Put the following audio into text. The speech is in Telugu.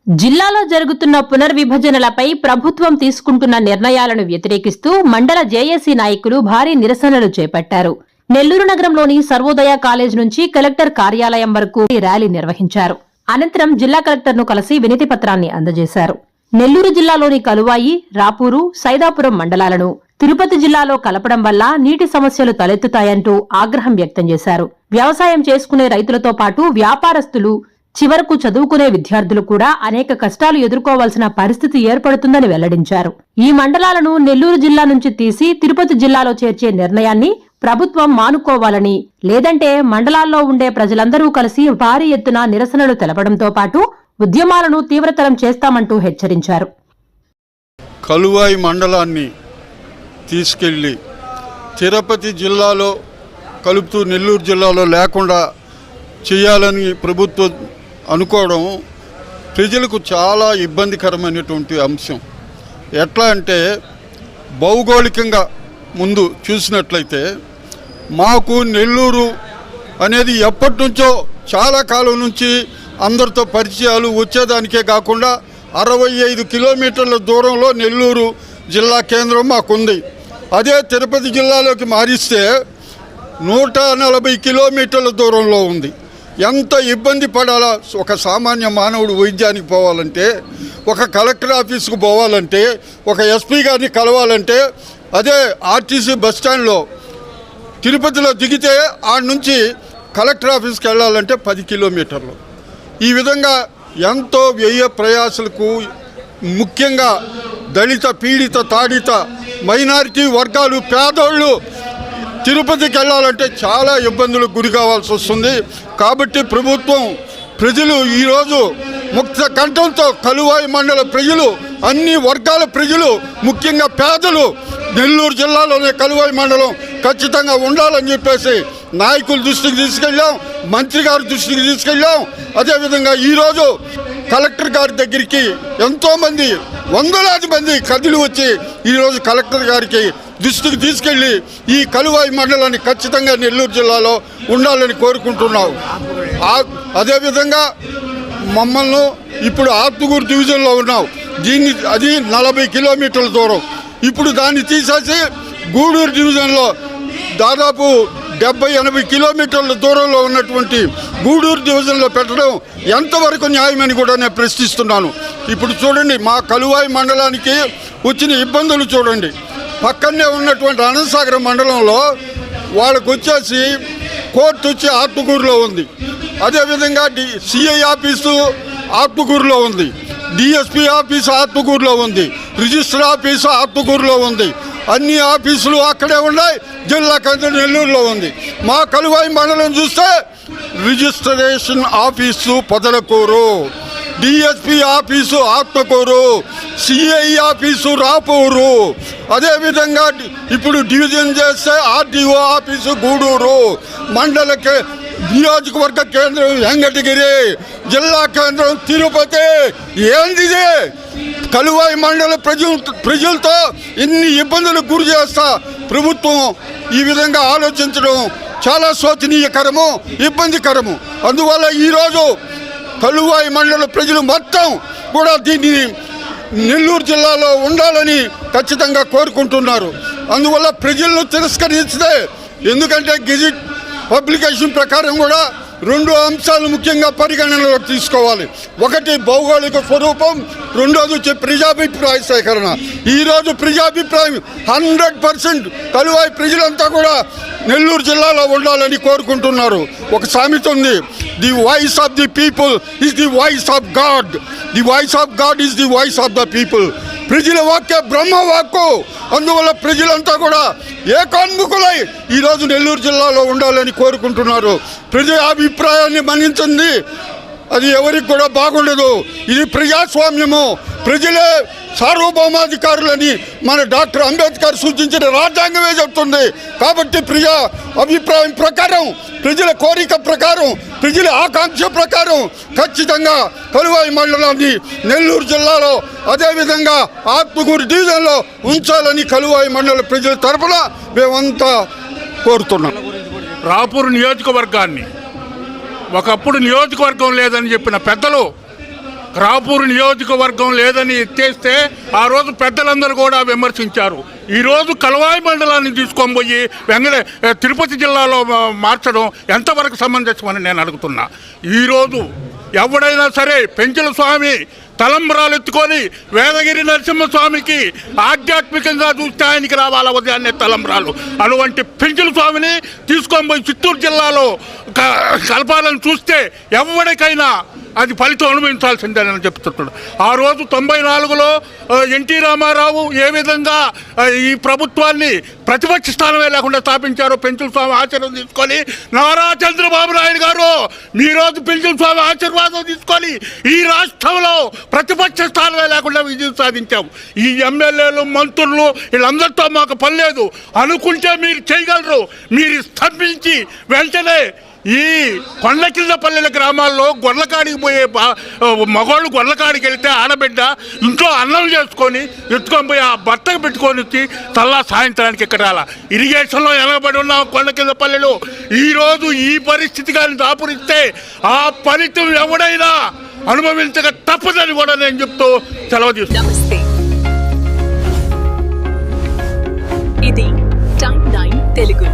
జిల్లాలో జరుగుతున్న పునర్విభజనలపై ప్రభుత్వం తీసుకుంటున్న నిర్ణయాలను వ్యతిరేకిస్తూ మండల జేఏసీ నాయకులు భారీ నిరసనలు చేపట్టారు. నెల్లూరు నగరంలోని సర్వోదయ కాలేజ్ నుంచి కలెక్టర్ కార్యాలయం వరకు ర్యాలీ నిర్వహించారు. అనంతరం జిల్లా కలెక్టర్ను కలిసి వినతి పత్రాన్ని అందజేశారు. నెల్లూరు జిల్లాలోని కలువాయి, రాపూరు, సైదాపురం మండలాలను తిరుపతి జిల్లాలో కలపడం వల్ల నీటి సమస్యలు తలెత్తుతాయంటూ ఆగ్రహం వ్యక్తం చేశారు. వ్యవసాయం చేసుకునే రైతులతో పాటు వ్యాపారస్తులు, చివరకు చదువుకునే విద్యార్థులు కూడా అనేక కష్టాలు ఎదుర్కోవాల్సిన పరిస్థితి ఏర్పడుతుందని వెల్లడించారు. ఈ మండలాలను నెల్లూరు జిల్లా నుంచి తీసి తిరుపతి జిల్లాలో చేర్చే నిర్ణయాన్ని ప్రభుత్వం మానుకోవాలని, లేదంటే మండలాల్లో ఉండే ప్రజలందరూ కలిసి భారీ ఎత్తున నిరసనలు తెలపడంతో పాటు ఉద్యమాలను తీవ్రతరం చేస్తామంటూ హెచ్చరించారు. కలువాయి మండలాన్ని తీసుకెళ్లి తిరుపతి జిల్లాలో కలుపుతూ నెల్లూరు జిల్లాలో లేకుండా చేయాలని ప్రభుత్వం అనుకోవడం ప్రజలకు చాలా ఇబ్బందికరమైనటువంటి అంశం. ఎట్లా అంటే భౌగోళికంగా ముందు చూసినట్లయితే మాకు నెల్లూరు అనేది ఎప్పటి నుంచో చాలా కాలం నుంచి అందరితో పరిచయాలు వచ్చేదానికే కాకుండా 65 కిలోమీటర్ల దూరంలో నెల్లూరు జిల్లా కేంద్రం మాకుంది. అదే తిరుపతి జిల్లాలోకి మారిస్తే 140 కిలోమీటర్ల దూరంలో ఉంది. ఎంత ఇబ్బంది పడాలా ఒక సామాన్య మానవుడు వైద్యానికి పోవాలంటే, ఒక కలెక్టర్ ఆఫీస్కు పోవాలంటే, ఒక ఎస్పీ గారిని కలవాలంటే, అదే ఆర్టీసీ బస్టాండ్లో తిరుపతిలో దిగితే ఆడ నుంచి కలెక్టర్ ఆఫీస్కి వెళ్ళాలంటే 10 కిలోమీటర్లు. ఈ విధంగా ఎంతో వ్యయ ప్రయాసలకు, ముఖ్యంగా దళిత, పీడిత, తాడిత, మైనారిటీ వర్గాలు, పేదోళ్ళు తిరుపతికి వెళ్ళాలంటే చాలా ఇబ్బందులకు గురి కావాల్సి వస్తుంది. కాబట్టి ప్రభుత్వం, ప్రజలు ఈరోజు ముక్త కంఠంతో కలువాయి మండల ప్రజలు, అన్ని వర్గాల ప్రజలు, ముఖ్యంగా పేదలు నెల్లూరు జిల్లాలోనే కలువాయి మండలం ఖచ్చితంగా ఉండాలని చెప్పేసి నాయకుల దృష్టికి తీసుకెళ్ళాం, మంత్రి గారి దృష్టికి తీసుకెళ్ళాం. అదేవిధంగా ఈరోజు కలెక్టర్ గారి దగ్గరికి ఎంతోమంది, వందలాది మంది కదిలి వచ్చి ఈరోజు కలెక్టర్ గారికి దృష్టికి తీసుకెళ్ళి ఈ కలువాయి మండలాన్ని ఖచ్చితంగా నెల్లూరు జిల్లాలో ఉండాలని కోరుకుంటున్నాం. అదేవిధంగా మమ్మల్ని ఇప్పుడు ఆత్మకూరు డివిజన్లో ఉన్నాం. అది 40 కిలోమీటర్ల దూరం. ఇప్పుడు దాన్ని తీసేసి గూడూరు డివిజన్లో దాదాపు 70-80 కిలోమీటర్ల దూరంలో ఉన్నటువంటి గూడూరు డివిజన్లో పెట్టడం ఎంతవరకు న్యాయమని కూడా నేను ప్రశ్నిస్తున్నాను. ఇప్పుడు చూడండి, మా కలువాయి మండలానికి వచ్చిన ఇబ్బందులు చూడండి. పక్కనే ఉన్నటువంటి అనంతసాగరం మండలంలో వాళ్ళకు వచ్చేసి కోర్టు వచ్చి ఆత్మకూరులో ఉంది. అదేవిధంగా సిఐ ఆఫీసు ఆత్మకూరులో ఉంది, డిఎస్పీ ఆఫీసు ఆత్మకూరులో ఉంది, రిజిస్టర్ ఆఫీసు ఆత్మకూరులో ఉంది. అన్ని ఆఫీసులు అక్కడే ఉన్నాయి. జిల్లా కేంద్రం నెల్లూరులో ఉంది. మా కలువాయి మండలం చూస్తే registration office Podalakur, DSP office Atmakur, CI office Rapur, అదేవిధంగా ఇప్పుడు డివిజన్ చేస్తే ఆర్టీఓ ఆఫీసు గూడూరు, మండల నియోజకవర్గ కేంద్రం వెంకటగిరి, జిల్లా కేంద్రం తిరుపతి. ఏందిది? కలువాయి మండల ప్రజలతో ఇన్ని ఇబ్బందులకు గురి చేస్తా ప్రభుత్వం ఈ విధంగా ఆలోచించడం చాలా శోచనీయకరము, ఇబ్బందికరము. అందువల్ల ఈరోజు కలువాయి మండల ప్రజలు మొత్తం కూడా దీన్ని నెల్లూరు జిల్లాలో ఉండాలని ఖచ్చితంగా కోరుకుంటున్నారు. అందువల్ల ప్రజలను తిరస్కరిస్తే, ఎందుకంటే గెజిట్ పబ్లికేషన్ ప్రకారం కూడా 2 అంశాలు ముఖ్యంగా పరిగణనలోకి తీసుకోవాలి. ఒకటి భౌగోళిక స్వరూపం, రెండోది వచ్చి ప్రజాభిప్రాయ సేకరణ. ఈరోజు ప్రజాభిప్రాయం 100% కలువాయి ప్రజలంతా కూడా నెల్లూరు జిల్లాలో ఉండాలని కోరుకుంటున్నారు. ఒక సామెత ఉంది, the voice of the people is the voice of God, the voice of God is the voice of the people. ప్రజల వాక్య బ్రహ్మ వాక్కు. అందువల్ల ప్రజలంతా కూడా ఏకాన్ముఖులై ఈరోజు నెల్లూరు జిల్లాలో ఉండాలని కోరుకుంటున్నారు. ప్రజల అభిప్రాయాన్ని మన్నించింది అది ఎవరికి కూడా బాగుండదు. ఇది ప్రజాస్వామ్యము, ప్రజలే సార్వభౌమాధికారులని మన డాక్టర్ అంబేద్కర్ సూచించిన రాజ్యాంగమే చెప్తుంది. కాబట్టి ప్రజా అభిప్రాయం ప్రకారం, ప్రజల కోరిక ప్రకారం, ప్రజల ఆకాంక్ష ప్రకారం ఖచ్చితంగా కలువాయి మండలాన్ని నెల్లూరు జిల్లాలో, అదేవిధంగా ఆత్మకూరు డివిజన్లో ఉంచాలని కలువాయి మండల ప్రజల తరఫున మేమంతా కోరుతున్నాం. రాపూరు నియోజకవర్గాన్ని ఒకప్పుడు నియోజకవర్గం లేదని చెప్పిన పెద్దలు రాపూర్ నియోజకవర్గం లేదని ఎత్తేస్తే ఆ రోజు పెద్దలందరూ కూడా విమర్శించారు. ఈరోజు కలవాయి మండలాన్ని తీసుకొని పోయి తిరుపతి జిల్లాలో మార్చడం ఎంతవరకు సమంజసమని నేను అడుగుతున్నా. ఈరోజు ఎవడైనా సరే పెంచుల స్వామి తలంబరాలు ఎత్తుకొని వేదగిరి నరసింహస్వామికి ఆధ్యాత్మికంగా చూస్తే ఆయనకి రావాల ఉదయాన్నే తలంబరాలు. అటువంటి పెంచుల స్వామిని తీసుకొని పోయి చిత్తూరు జిల్లాలో కలపాలని చూస్తే ఎవరికైనా అది ఫలితం అనుభవించాల్సిందేనని చెప్తున్నాడు. ఆ రోజు 94లో ఎన్టీ రామారావు ఏ విధంగా ఈ ప్రభుత్వాన్ని ప్రతిపక్ష స్థానమే లేకుండా స్థాపించారో పెంచుల స్వామి ఆశీర్వాదం తీసుకొని, నారా చంద్రబాబు నాయుడు గారు ఈరోజు పెంచుల స్వామి ఆశీర్వాదం తీసుకొని ఈ రాష్ట్రంలో ప్రతిపక్ష స్థానమే లేకుండా విజయం సాధించాం. ఈ ఎమ్మెల్యేలు మంత్రులు వీళ్ళందరితో మాకు పని లేదు. అనుకుంటే మీరు చేయగలరు. మీరు స్తంభించి వెంటనే ఈ కొండకిందపల్లెల గ్రామాల్లో గొర్రెకాడికి పోయే మగవాళ్ళు గొర్రెకాడికి వెళ్తే ఆడబిడ్డ ఇంట్లో అన్నం చేసుకొని ఎత్తుకొని పోయి ఆ భర్తకు పెట్టుకొని వచ్చి తల్లా సాయంత్రానికి ఇక్కడ రాలా. ఇరిగేషన్లో ఎనగబడి ఉన్నాం కొండకిందపల్లెలు. ఈరోజు ఈ పరిస్థితి కానీ దాపురిస్తే ఆ ఫలితం ఎవడైనా అనుభవించక తప్పదని కూడా నేను చెప్తూ సెలవు తీసుకున్నాను. నమస్తే, ఇది టైమ్ 9 తెలుగు.